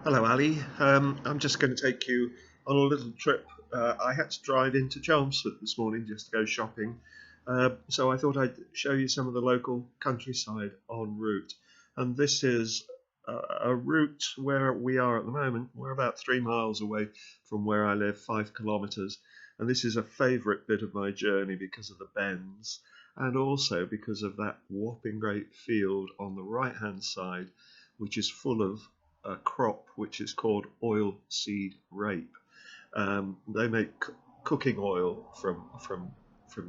Hello, Ali. I'm just going to take you on a little trip. I had to drive into Chelmsford this morning just to go shopping. So I thought I'd show you some of the local countryside en route. And this is a route where we are at the moment. We're about 3 miles away from where I live, 5 kilometres. And this is a favourite bit of my journey because of the bends and also because of that whopping great field on the right hand side, which is full of a crop which is called oilseed rape. They make cooking oil from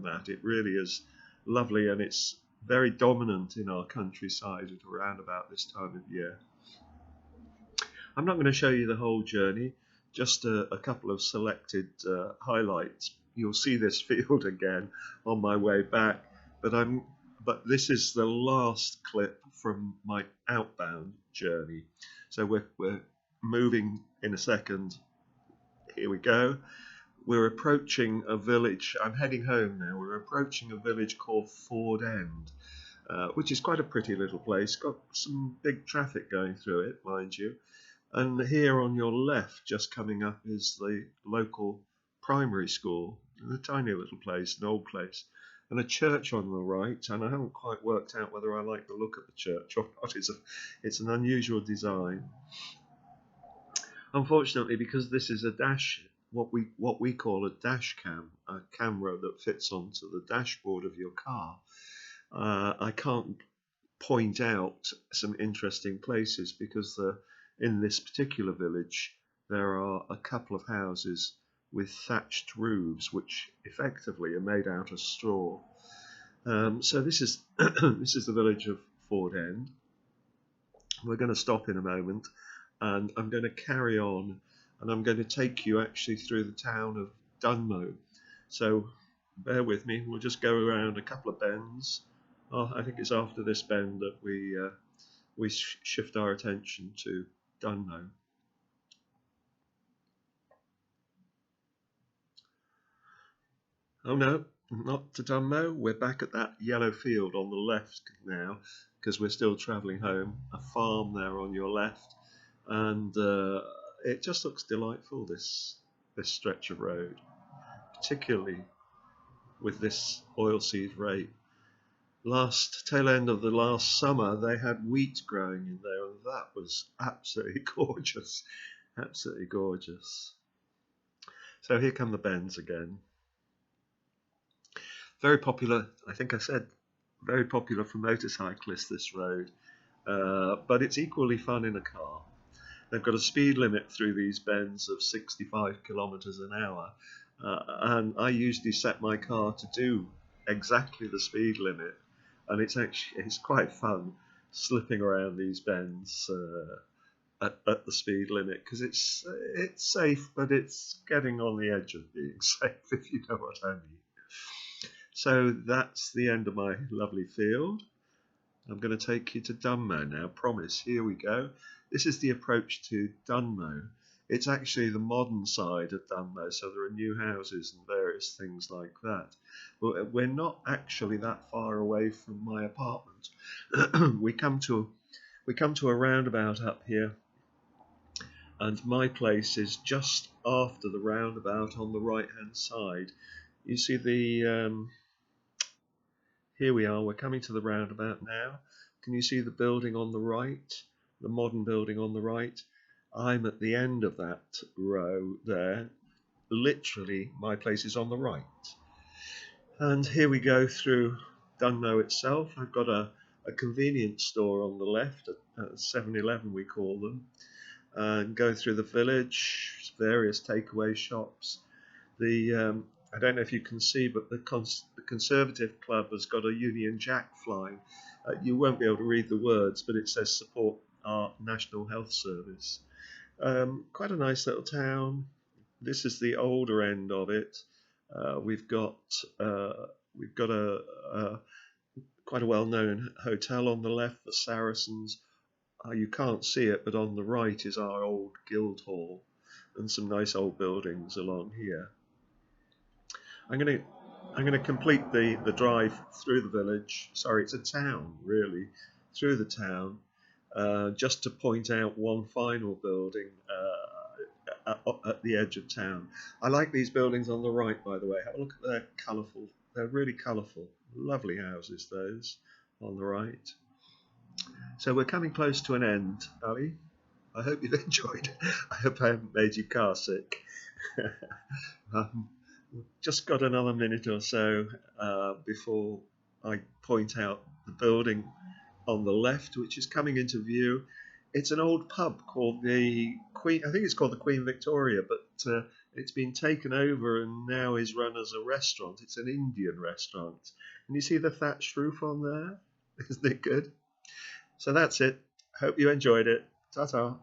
that. It really is lovely, and it's very dominant in our countryside at around about this time of year. I'm not going to show you the whole journey, just a couple of selected highlights. You'll see this field again on my way back, but this is the last clip from my outbound journey. So we're moving in a second. Here we go. We're approaching a village. I'm heading home now. We're approaching a village called Ford End, which is quite a pretty little place. Got some big traffic going through it, mind you. And here on your left, just coming up, is the local primary school. A tiny little place, an old place. And a church on the right, and I haven't quite worked out whether I like the look of the church or not. It's an unusual design. Unfortunately, because this is a dash, what we call a dash cam, a camera that fits onto the dashboard of your car, I can't point out some interesting places because in this particular village there are a couple of houses with thatched roofs which effectively are made out of straw. So this is this is the village of Ford End. We're going to stop in a moment, and I'm going to carry on, and I'm going to take you actually through the town of Dunmow. So bear with me. We'll just go around a couple of bends. I think it's after this bend that we shift our attention to Dunmow. Oh no, not to Dunmow. We're back at that yellow field on the left now because we're still travelling home. A farm there on your left, and it just looks delightful, this stretch of road, particularly with this oilseed rape. Last tail end of the last summer, they had wheat growing in there, and that was absolutely gorgeous, absolutely gorgeous. So here come the bends again. Very popular, I think I said, very popular for motorcyclists, this road, but it's equally fun in a car. They've got a speed limit through these bends of 65 kilometres an hour, and I usually set my car to do exactly the speed limit, and it's quite fun slipping around these bends at the speed limit because it's safe, but it's getting on the edge of being safe, if you know what I mean. So that's the end of my lovely field. I'm going to take you to Dunmow now, promise. Here we go. This is the approach to Dunmow. It's actually the modern side of Dunmow, so there are new houses and various things like that. But we're not actually that far away from my apartment. we come to a roundabout up here, and my place is just after the roundabout on the right hand side. You see the here we are, we're coming to the roundabout now. Can you see the building on the right, the modern building on the right? I'm at the end of that row there. Literally, my place is on the right. And here we go through Dunmow itself. I've got a convenience store on the left, a 7-Eleven we call them. And go through the village, various takeaway shops. I don't know if you can see, but the Conservative Club has got a Union Jack flying. You won't be able to read the words, but it says support our National Health Service. Quite a nice little town. This is the older end of it. We've got a quite a well-known hotel on the left, the Saracens. You can't see it, but on the right is our old Guildhall and some nice old buildings along here. I'm going to complete the drive through the village. Sorry, it's a town, really, through the town. just to point out one final building at the edge of town. I like these buildings on the right, by the way. Have a look at their colourful. They're really colourful, lovely houses. Those on the right. So we're coming close to an end, Ali. I hope you've enjoyed it. I hope I haven't made you car sick. um, just got another minute or so before I point out the building on the left, which is coming into view. It's an old pub called the Queen. I think it's called the Queen Victoria, but it's been taken over and now is run as a restaurant. It's an Indian restaurant. Can you see the thatched roof on there? Isn't it good? So that's it. Hope you enjoyed it. Ta-ta.